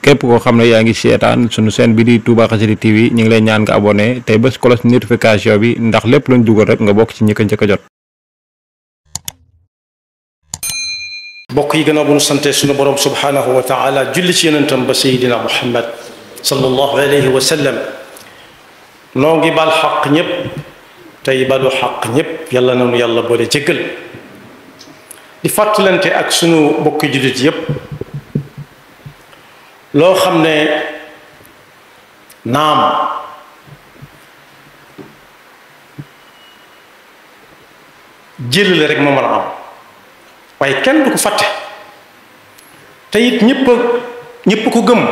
képp koo xam ne yaa ngi seetaan sunu chaîne bi di Touba Xassida TV ñu ngi lay ñaan nga abonné tey bés cloche notification bi ndax lépp luñ dugal rek nga bokk ci ñi ko njëkk a jot. bokk yi gannaaw bu nu sante sunu borom subhanahu wa taala julli ci yonentam ba sayidina muhammad sallallahu alayhi wa sallam noo ngi bal xaq ñëpp tey balu xaq ñëpp yàlla nanu yàlla boole jéggal di fàttalante ak sunu bokki jullit yépp loo xam ne naam jël la rek moo mën a am waaye kenn du ko fàtte te it ñëpp ko gëm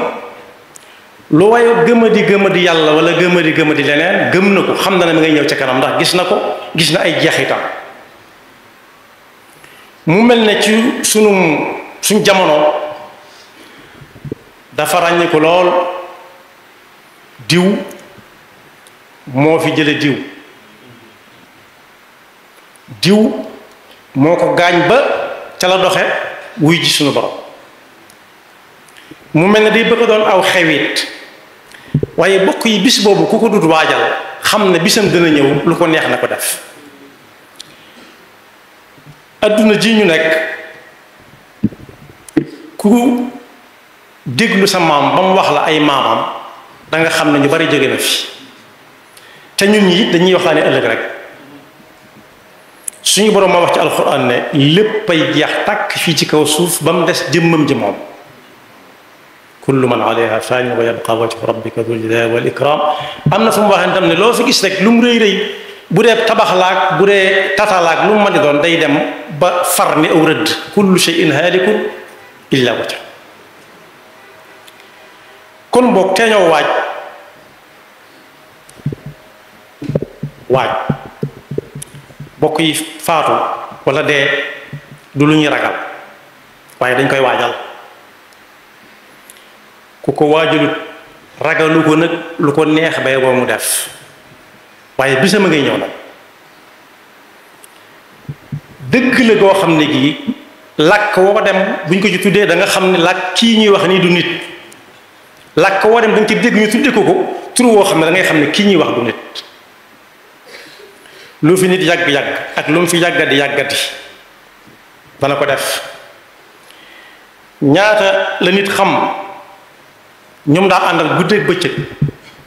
lu waaye gëmadi yàlla wala gëmadi leneen gëm na ko xam na ne ma ngay ñëw ca kanam ndax gis na ko gis na ay jeexitam mu mel ne ci suñ jamono dafa ràññi ko lool diw moo fi jële diw moo ko gaañ ba ca la doxe wuy ji suñu borom mu mel ne day bëgg a doon aw xewit waaye bokk yi bis boobu ku ko dut waajal xam ne bisam dina ñëw lu ko neex na ko def adduna ji ñu nekk ku déglu sa maam ba mu wax la ay maamam da nga xam ne ñu bari jóge na fi te ñun ñi it dañuy waxtaane ëllëg rek suñu borom ma wax ci alxuraan ne léppay jeex tàkk fii ci kaw suuf ba mu des jëmmam ji moom kullu man alayha faanin wa yabqa wajhu rabbika dul jalali wal ikram am na fu mu waxee tam ne loo fi gis rek lu mu rëy rëy bu dee tabax laag bu dee tatalaag lu mu mën di doon day dem ba far ni aw rëdd kullu shay'in haalikun illa wajha kon boog teeñoo waaj bokk yi faatu wala dee du lu ñuy ragal waaye dañ koy waajal ku ko waajalut ragalu ko nag lu ko neex bay boo mu def waaye bisam a ngay ñëw nag dëgg la goo xam ne gii làkk woo dem buñ ko ci tuddee da nga xam ne làkk kii ñuy wax nii du nit làkk woo dem da nga ci dégg ñu tuddee ko tur woo xam ne da ngay xam ne kii ñuy wax du nit lu fi nit yàgg-yàgg ak lu mu fi yàggati dana ko def ñaata la nit xam ñoom daa àndal guddeeg bëccëg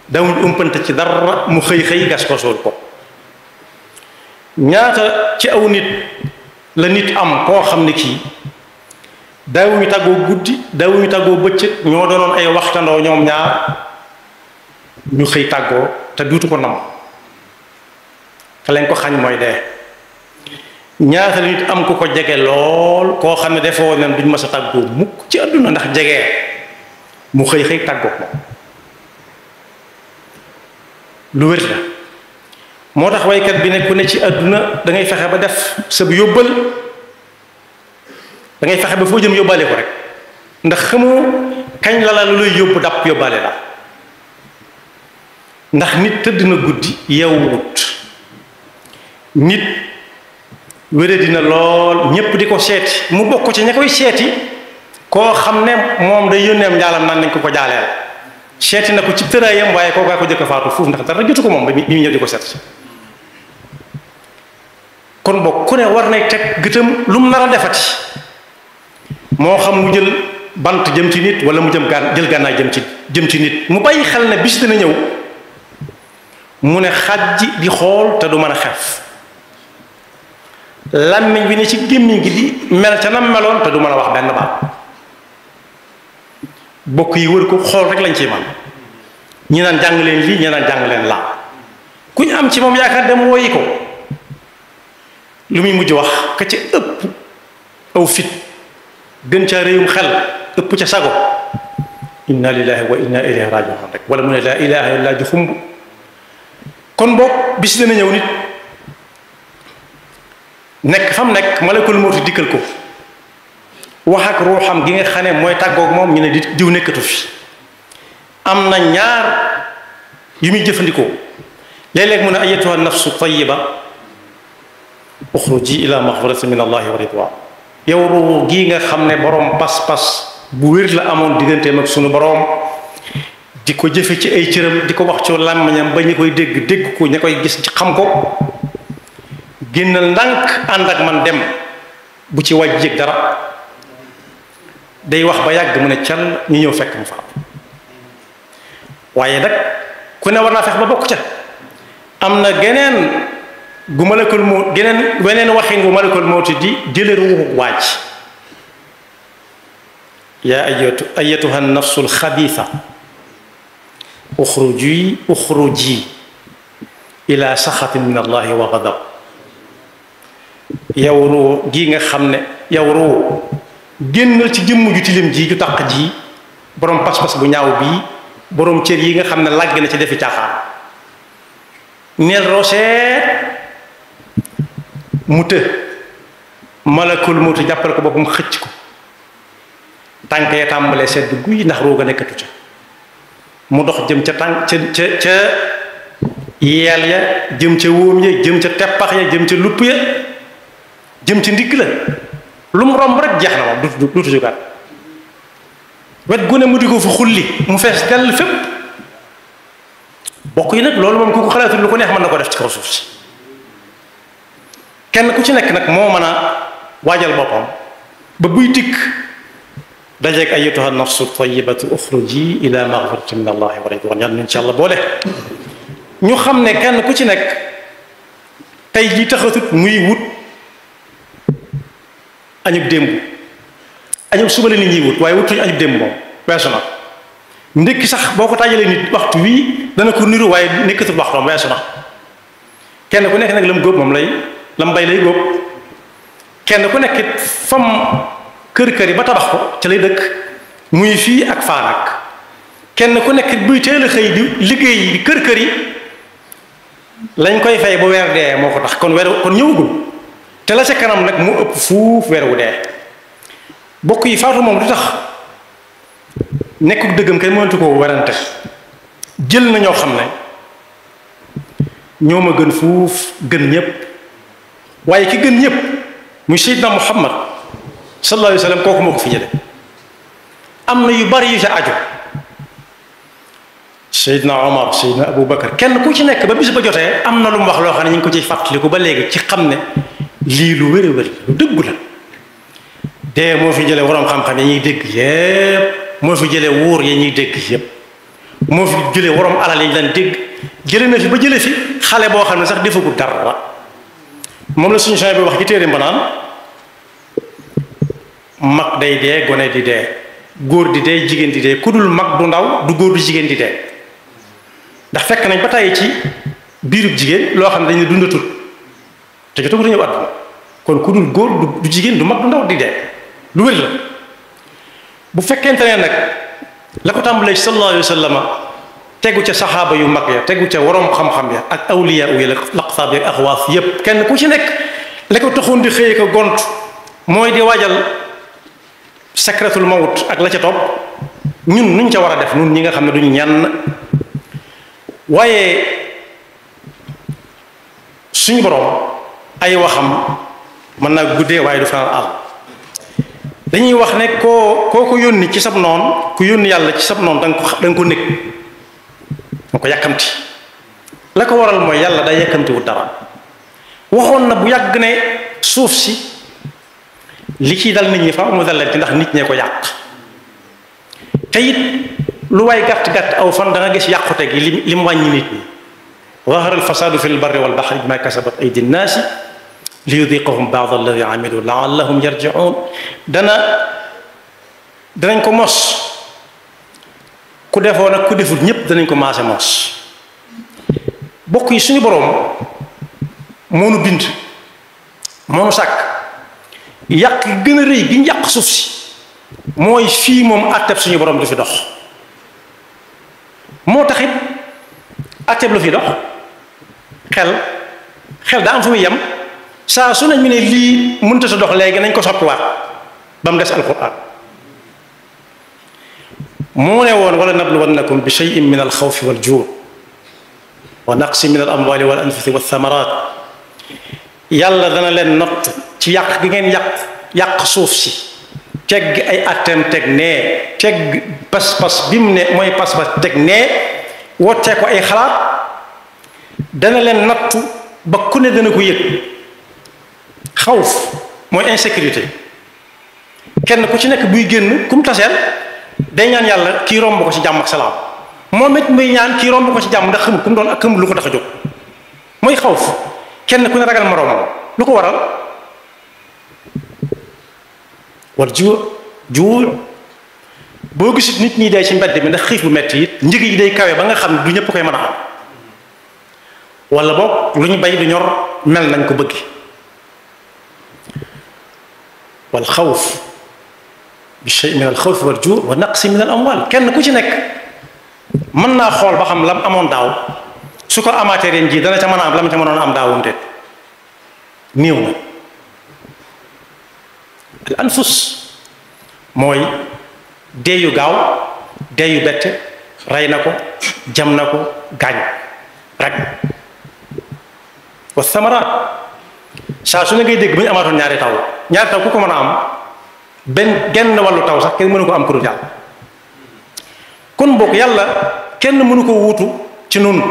dawuñ umpante ci dara mu xëy gas ko suul ko ñaata ci aw nit la nit am koo xam ne kii daawuñu tàggoo guddi daawuñu tàggoo bëccëg ñoo doonoon ay waxtandoo ñoom ñaar ñu xëy tàggoo te duutu ko nam te leen ko xañ mooy dee ñaata la nit am ku ko jege lool koo xam ne defoo woon duñ mës a tàggoo mukk ci àdduna ndax jege mu xëy tàggoo ko lu wér la moo tax waykat bi ne ku ne ci àdduna da ngay fexe ba def sa bu yóbbal da ngay fexe ba foo jëm yóbbaale ko rek ndax xamoo kañ la lu lay yóbbu dàpp yóbbaale la ndax nit tëdd na guddi yeewut nit wére dina lool ñépp di ko seeti mu bokk ci ña koy seeti koo xam ne moom day yónneem njaalam naan nañ ko jaaleel seeti na ko ci tëraayam waaye kookaa ko jëkk faatu fuuf ndax dara jotu ko moom ba mi ñëw di ko seet kon bokk ku ne war nay teg gëtam lu mu nar a defati moo xam mu jël bant jëm ci nit wala mu jël gànnaay jëm ci nit mu bàyyi xel ne bis dina ñëw mu ne xajji di xool te du mën a xef làmmiñ bi ne ci gémmiñ gi di mel ca nam meloon te du mën a wax benn baat bokk yi wër ko xool rek lañ ci man ñi naan jàng leen lii ñi naan jàng leen laa ku ñu am ci moom yaakaar dem woyi ko lu muy mujj wax ka ca ëpp aw fit gën ca réewum xel ëpp ca sago inna lillahi wa inna ilayhi raji'un rek wala mu ne laa ilaha illa ji xumb kon boog bis dina ñëw nit nekk fam nekk malakul mawti dikkal ko wax ak ruuxam gi nga xam ne mooy tàggoog moom ñu ne di diw nekkatu fi am na ñaar yu muy jëfandikoo léeg-léeg mu ne ayyatuha nafsu tayyiba uxruji ila maxfirati min allahi wa ridwan yow ruu gii nga xam ne borom pas-pas bu wér la amoon digganteem ak sunu boroom di ko jëfe ci ay cëram di ko wax ci làmmiñam ba ñu koy dégg ko ña koy gis ci xam ko génnal ndànk ànd ak man dem bu ci wàjj yëg dara day wax ba yàgg mu ne cal ñu ñëw fekk mu fa waaye nag ku ne war naa fex ba bokk ca am na geneen gu malakul mawt weneen waxin gu malakul mawti di jële ruuxu waaj yaa ayatuha nafsul xabiisa uxruji ila saxatin min allahi wa gadab yow ruu gi nga xam ne yow ruu génnal ci jëmm ju tilim ji ju taq ji borom pas-pas bu ñaaw bii borom cër yi nga xam ne làgg na ci defi caaxaan neel roseet mu të malakul mawti jàppale ko boppam xëcc ko tànk ya tàmbalee sedd guy ndax rooga nekkatu ca mu dox jëm ca tànk ca yeel ya jëm ca wóom ya jëm ca teppax ya jëm ca lupp ya jëm ca ndigg la lu mu romb rek jeex na moom duutu jógaat wet gu ne mu di ko fu xulli mu fees dell fépp bokk yi nag loolu moom ku ko xalaatul lu ko neex mën na ko def ci kaw suuf si kenn ku ci nekk nag moo mën a waajal boppam ba buy dikk dajeeg ayyatuha nafsu tayyibatu uxruji ila maghfiratin min allahi wa ridwan yàlla insha allah boole ñu xam ne kenn ku ci nekk tey jii taxatut muy wut añub démb añub suba la nit ñi wut waaye wutuñu añub démb moom weesu na ndékki sax boo ko tàjjalee nit waxtu wii dana ko niru waaye nekkatul waxtoom weesu na kenn ku nekk nag lam góob moom lay lam bay lay góob kenn ku nekk fam kër yi ba tabax ko ca lay dëkk muy fii ak faa nag kenn ku nekk buy teel a xëy di liggéey di kër yi lañ koy fay bu weer dee moo ko tax kon ñëwagul te la ca kanam nag mu ëpp fuuf weer wu dee bokk yi faatu moom du tax nekkuk dëggam kay mënatu koo werante jël na ñoo xam ne ñoo ma gën fuuf gën ñépp waaye ki gën ñépp muy Seydina Muhammad sallallahu alayhi wa sallam kooku moo ko fi jële am na yu bari yu ca aju Seydina Omar Seydina Abou Bakar kenn ku ci nekk ba bis ba jotee am na lu mu wax loo xam ne ñu ngi ko ciy fàttaliku ba léegi ci xam ne lii lu wér wér lu dëggu la dee moo fi jële waroom xam-xam yi ñuy dégg yépp moo fi jële wóor yi ñuy dégg yépp moo fi jële waroom alal yi ñu daan dégg jële na fi ba jële fi xale boo xam ne sax defagul dara moom la suñu champs bi wax ci téere mbanaan mag day dee gone di dee góor di dee jigéen di dee ku dul mag du ndaw du góor du jigéen di dee ndax fekk nañ ba tàyyi ci biirub jigéen loo xam ne dañu dundatul te jotagu ñëw àdduna kon ku dul góor du jigéen du mag du ndaw di dee lu wér la bu fekkente ne nag la ko tàmbalee ci sallallahu alayhi wa sallam tegu ca saxaaba yu mag ya tegu ca waroom xam-xam ya ak awliya yi la laqtaab ya axwaas yépp kenn ku ci nekk la ko taxoon di xëyee ko gont mooy di waajal sakratul mawt ak la ca topp ñun nuñ ca war a def ñun ñi nga xam ne duñu ñan waaye suñu borom ay waxam mën naa guddee waaye du fanaan àll dañuy wax ne koo ko yónni ci sab noon ku yónni yàlla ci sab noon da nga ko nekk da ko yàkkamti la ko waral mooy yàlla day yàkkamtiwul dara waxoon na bu yàgg ne suuf si li ciy dal nit ñi fa mu dal leen ci ndax nit ñee ko yàq te it lu waay gàtt-gàtt aw fan da nga gis yàqute gi li mu wàññi nit ñi zahara alfasadu fi lbarri walbaxri bima kasabat aydi nnaasi li yudiqahum baad alladi amilu laallahum yarjiun danañ ko mos ku defoon ak ku deful ñépp danañ ko maase mos bokk yi suñu boroom moo nu bind moo nu sàkk yàq gën a rëy gi ñu yàq suuf si mooy fii moom àtteb suñu boroom du fi dox moo taxit àtteb lu fi dox xel daa am fu muy yem saa su nañ mu ne lii mënta sa dox léegi nañ ko soppiwaat ba mu des alquran moo ne woon wala nabluwannakum bi shay'in min alxawfi waljuu wa naqsi min al amwali wal anfusi wathamarat yàlla dana leen natt ci yàq gi ngeen yàq suuf si tegg ay atteem teg nee tegg pas-pas bi mu ne mooy pas-pas teg nee wottee ko ay xalaat dana leen nattu ba ku ne dana ko yëg xawf mooy insécurité kenn ku ci nekk buy génn kum taseel day ñaan yàlla kii romb ko ci jàmm ak salaam moom it muy ñaan kii romb ko ci jàmm ndax xamul ku mu doon ak xamul lu ko tax a jóg mooy xawf kenn ku ne ragal moroomam lu ko waral wal juur boo gisit nit ñi dee ci mbedd mi ndax xiif bu metti it njëg yi day kawe ba nga xam ne du ñëpp koy mën a am wala boog lu ñu bay du ñor mel nañ ko bëgg wal xawf bi shay min al xawf wal juur wa naqsi min al amwal kenn ku ci nekk mën naa xool ba xam lam amoon daaw su ko amaatee ren jii dana ca mën a am lam ca mënoon am daawum te néew na al anfus mooy deeyu gaaw deeyu bette rey na ko jam na ko gaañ rek wa samaraat saa su ne ngay dégg bu ñu amaatoon ñaari taw ku ko mën a am genn wàllu taw sax kenn mënu ko am ku dul yàlla kon bokk yàlla kenn mënu ko wuutu ci nun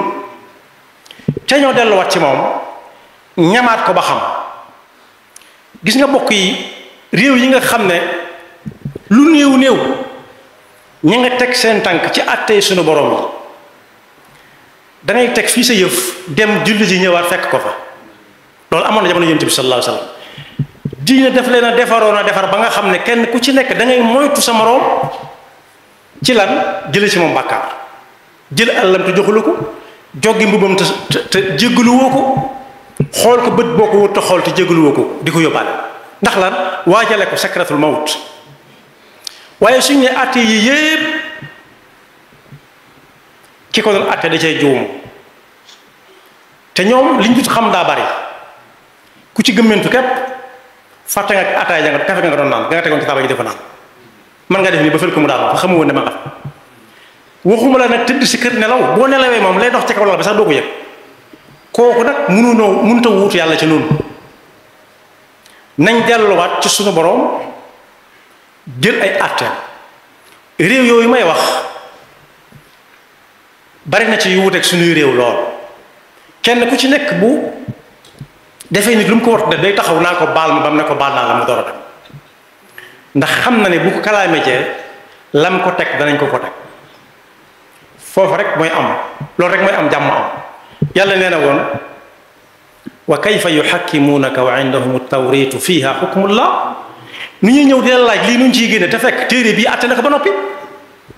te ñoo delluwaat ci moom ñamaat ko ba xam gis nga bokk yi réew yi nga xam ne lu néew ñi nga teg seen tànk ci àttee suñu borom yi dangay teg fii sa yëf dem julli ji ñëwaat fekk ko fa loolu amoon na jamono yonent bi sallallahu alayhi wasallam diine def leen a defaroon a defar ba nga xam ne kenn ku ci nekk da ngay moytu sa moroom ci lan jële ci moom bàkkaar jël àllam te joxulu ko joggi mbubam te jéggaluwoo ko xool ko bët boo ko wut te xool te jéggaluwoo ko di ko yóbbaale ndax lan waajale ko sakratul mawt waaye suñ ne àtte yi yépp ki ko doon àtte da cay juum te ñoom liñ jut xam daa bari ku ci gëmmentu képp fàtte nga ataay ja nga kafe nga doon naan nga tegoon ci taabal ji dafa naan man nga def nii ba fël ko mu daal fa xamu woon ne ma nga fa waxuma la nag tëdd si kër nelaw boo nelawee moom lay dox ci kaw lal bi sax doo ko yëg kooku nag mënut a wuutu yàlla ci noonu nañ delluwaat ci suñu boroom jël ay àtteem réew yooyu may wax bari na ci yu wuteeg suñuy réew lool kenn ku ci nekk bu defee nit lu mu ko war def day taxaw naa ko baal ma ba mu ne ko baal naa la mu door a dem ndax xam na ne bu ko kalaamee jee lam ko teg danañ ko teg foofu rek mooy am loolu rek mooy am jàmm am yàlla nee na woon wa kayfa yuhakkimuunaka wa indahum tawritu fiha hukmullah ni ñuy ñëw di la laaj lii nuñ ciy génne te fekk téere bii atte na ko ba noppi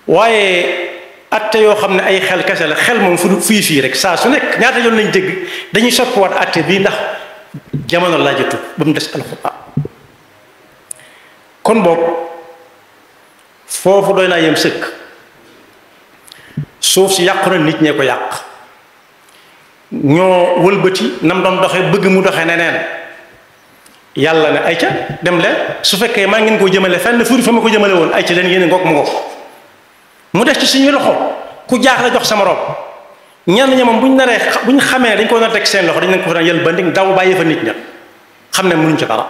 waaye atte yoo xam ne ay xel kese la xel moom fu fii rek saa su nekk ñaata yoon lañ dégg dañuy soppiwaat atte bii ndax jamono laajatu ba mu des alxuraan kon boog foofu doy naa yem sëkk suuf si yàqu na nit ñee ko yàq ñoo wëlbati nam doon doxe bëgg mu doxe neneen yàlla ne ayca dem leen su fekkee maa ngeen koo jëmale fenn fu fa ma ko jëmale woon ayca leen yéen ngoog mu ngoog mu des ci suñuy loxo ku jaax la jox sama rob ñenn ña moom bu ñu xamee dañ ko nar a teg seen loxo dañ leen ko fa daan yël bandig daw bàyyi fa nit ña xam ne mënuñ ci dara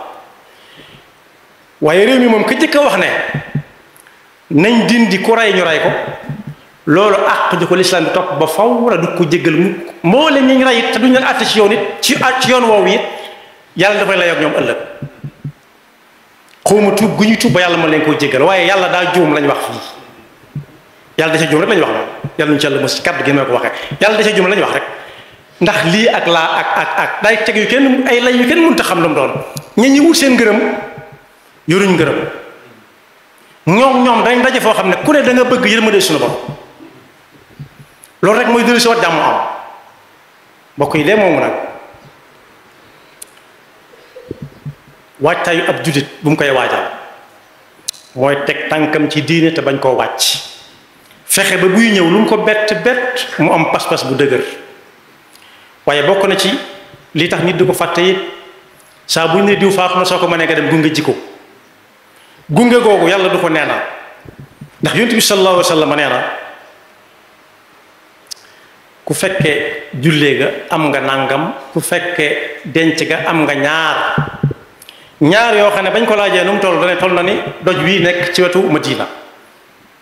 waaye réew mi moom ka jëkk a wax ne nañ dindi ku rey ñu rey ko loolu àq ji ko lislaam bi topp ba faw wala du ko jéggal mu moo leen ñu rey it te duñ leen àtte ci yoon it ci yoon woowu it yàlla dafay lay ak ñoom ëllëg xawma tuub gu ñu tuub ba yàlla mën leen koo jéggal waaye yàlla daa juum lañ wax fii yàlla da ca juum rek lañ wax moom yàlla ñu ci yàlla mos ci kàddu gi ma ko waxee yàlla da ca juum lañ wax rek ndax lii ak laa ak day teg yu kenn ay lay yu kenn mënut a xam lu mu doon ñi wut seen ngërëm yoruñ ngërëm ñoom dañ daje foo xam ne ku ne da nga bëgg yërmande suñu borom loolu rek mooy dellu si wat jàmm am mbokk yi de moomu nag waajtaayu ab jullit bu mu koy waajal mooy teg tànkam ci diine te bañ koo wàcc fexe ba buy ñëw lu mu ko bett mu am pas-pas bu dëgër waaye bokk na ci li tax nit di ko fàtte it saa bu ñu ne diw faatu na soo ko mënee nga dem gunge ji ko gunge googu yàlla du ko neenal ndax yonent bi sallallahu alayhi wa sallam nee na ku fekkee jullee ga am nga nàngam ku fekkee denc ga am nga ñaar ñaar yoo xam ne bañ ko laajee nu mu toll dane toll na ni doj wii nekk ci wetu Madina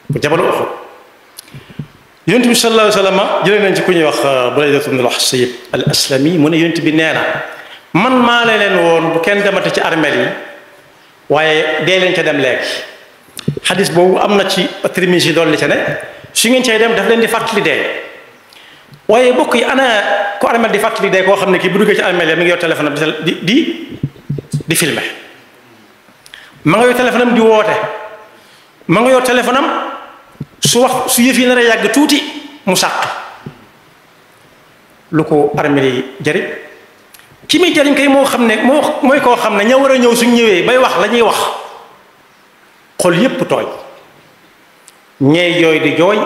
bu jabalu Uhud. yonent bi sallallahu alayhi wa sallam jëlee nañ ci ku ñuy wax Buraydatu ibn al-Husayb al-Aslami mu ne yonent bi nee na man maa leen woon bu kenn demate ci armeel yi waaye dee leen ca dem léegi. xadis boobu am na ci Tirmisi dolli ca ne su ngeen cay dem daf leen di fàttali dee waaye bokk yi ana ko armeel di fàttali dee koo xam ne kii bu duggee ci armeel yi mi ngi yor téléphone am di filmer ma nga yor téléphone am di woote ma nga yor téléphone am su yëf yi nar a yàgg tuuti mu sàq lu ko armeel yi jëriñ ci muy jëriñ kay moo xam ne mooy koo xam ne ña war a ñëw suñ ñëwee bay wax la ñuy wax xol yépp tooy ñeey jooy di jooy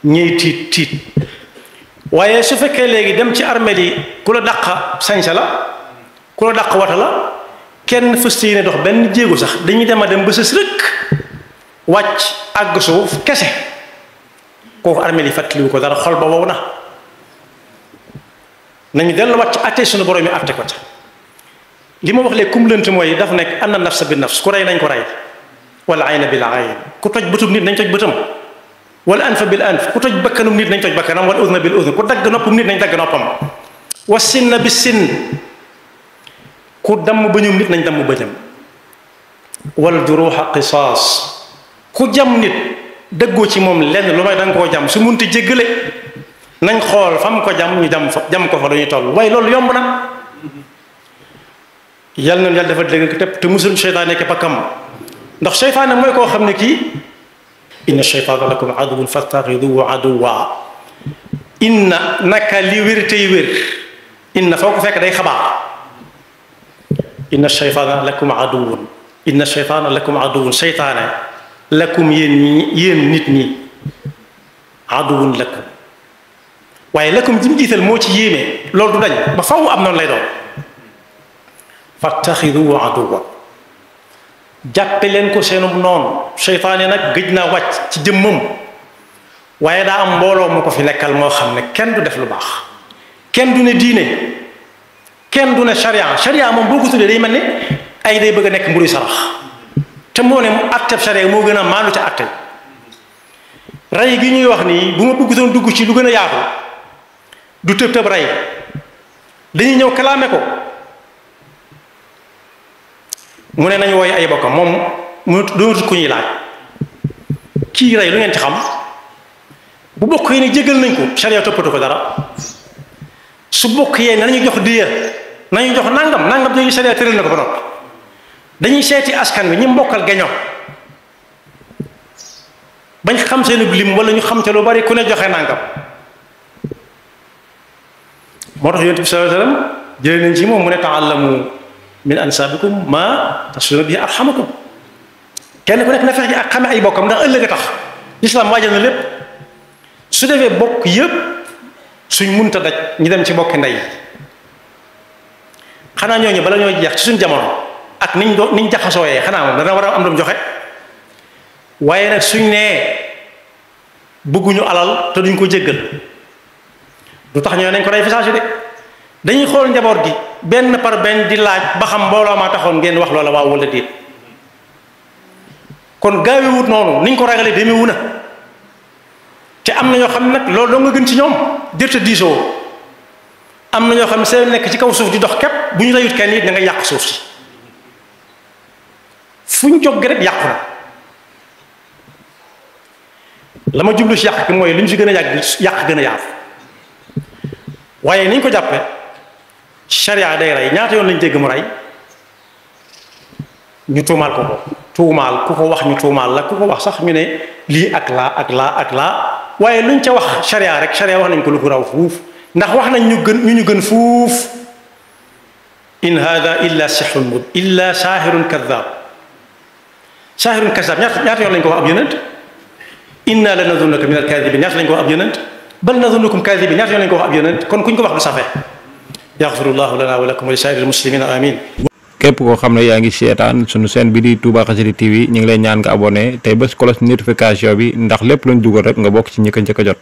ñeey tiit tiit waaye su fekkee léegi dem ci armeel yi ku la dàq sañsa la ku la dàq wata la kenn fëste yi ne dox benn jéego sax dañuy dem a dem ba sës rëkk wàcc àgg suuf kese kooku armeel yi fàttaliwu ko dara xol ba wow na nañu delluwaat ci àtte suñu borom yi àtte ko ca li ma wax léegi kum lënt mooy daf nekk anna nafsa bi nafs ku rey nañ ko rey wala ayna bil ayn ku toj bëtum nit nañ toj bëtam wala anfa bil anf ku toj bakkanum nit nañ toj bakkanam wala udna bil udn ku dagg noppum nit nañ dagg noppam wa sinna bi sinn ku damm bëñum nit nañ damm bëñam wal juruha qisaas ku jam nit dëggoo ci moom lenn lu may da nga koo jam su munti jéggale nañ xool fam ko jam ñu jam ko fa dañuy toll waaye loolu yomb na yal na yàlla dafa dégg te musul seytaane nekk pakkam ndax seytaane mooy koo xam ne kii inna seytaana lakum aduwwun fattaxiduhu aduwwa inna naka li wér tey wér inna foo ko fekk day xabaar inna seytaana lakum aduwwun inna seytaana lakum aduwwun seytaane lakum yéen nit ñi aduwwun lakum waaye lakum ji mu jiital moo ci yéeme loolu du dañ ba faw am noonu lay doon fattaxiduhu aduwwa jàppe leen ko seenum noonu seytaane nag gëj naa wàcc ci jëmmam waaye daa am mbooloo mu ko fi nekkal moo xam ne kenn du def lu baax kenn du ne diine kenn du ne charia moom boo ko tuddee day mel ne ay day bëgg a nekk mburu sarax te moo ne atteb charia moo gën a maandu ca atte rey gi ñuy wax nii bu ma bëggutoon dugg ci lu gën a yaatu du tëb tëb rey dañuy ñëw kalaame ko mu ne nañu wooy ay bokkam moom mu doonatut ku ñuy laaj kii rey lu ngeen ci xam bu bokk yi ne jégal nañ ko charia toppatu ko dara su bokk yee ne nañu jox diya nañu jox nangam jooju charia tëral na ko ba noppi dañuy seeti askan wi ñi mbokkal geño bañ xam seen lim wala ñu xam te lu bari ku ne joxe nangam moo tax yonent bi sallallahu alayhi wasallam jëlee nañ ci moom mu ne ta'allamu min ansaabikum ma tasuna bihi arhamakum kenn ku nekk na fexe ji ak xame ay bokkam ndax ëllëg a tax lislaam waajal na lépp su defee bokk yëpp suñ munta daj ñu dem ci bokki ndey xanaa ñooñu bala ñoo jeex ci suñ jamono ak niñ jaxasooyee xanaa moom dana war a am doom joxe waaye nag suñ nee bëgguñu alal te duñ ko jéggal du tax ñoo nañ ko rey fi saa si de dañuy xool njaboot gi benn par benn di laaj ba xam mbooloo maa taxoon ngeen wax loola waaw wala déet kon gaawewut noonu niñ ko ragalee demewu na te am na ñoo xam ne nag loolu doo nga gën ci ñoom jërta diisoo am na ñoo xam ne seen nekk ci kaw suuf di dox képp bu ñu reyut kenn it da nga yàq suuf si fu ñu jóg rek yàqu na la ma jublu si yàq ki mooy lu ñu si gën a yàq gën a yaatu waaye ni ñu ko jàppe charia day rey ñaata yoon lañ dégg mu rey ñu tuumaal ko tuumaal ku ko wax ñu tuumaal la ku ko wax sax ñu ne lii ak laa ak laa ak laa waaye luñ ca wax charia rek charia wax nañ ko lu ko raw fuuf ndax wax nañ ñu gën fuuf in hada illa sihrun mubin illa saahirun kadab ñaata yoon lañ ko wax ab yonent inna la nadunnuka min alkaadibin ñaata lañ ko wax ab yonent bal nadunnukum kaadibin ñaata yoon lañ ko wax ab yonent kon kuñ ko wax du safe yaxfirullahu lana wa lakum wa li saa'iril muslimina amin képp koo xam ne yaa ngi seetaan sunu chaîne bi di Touba Xassida TV ñu ngi lay ñaan nga abonné tey bés cloche notification bi ndax lépp luñ dugal rek nga bokk ci ñi ko njëkk a jot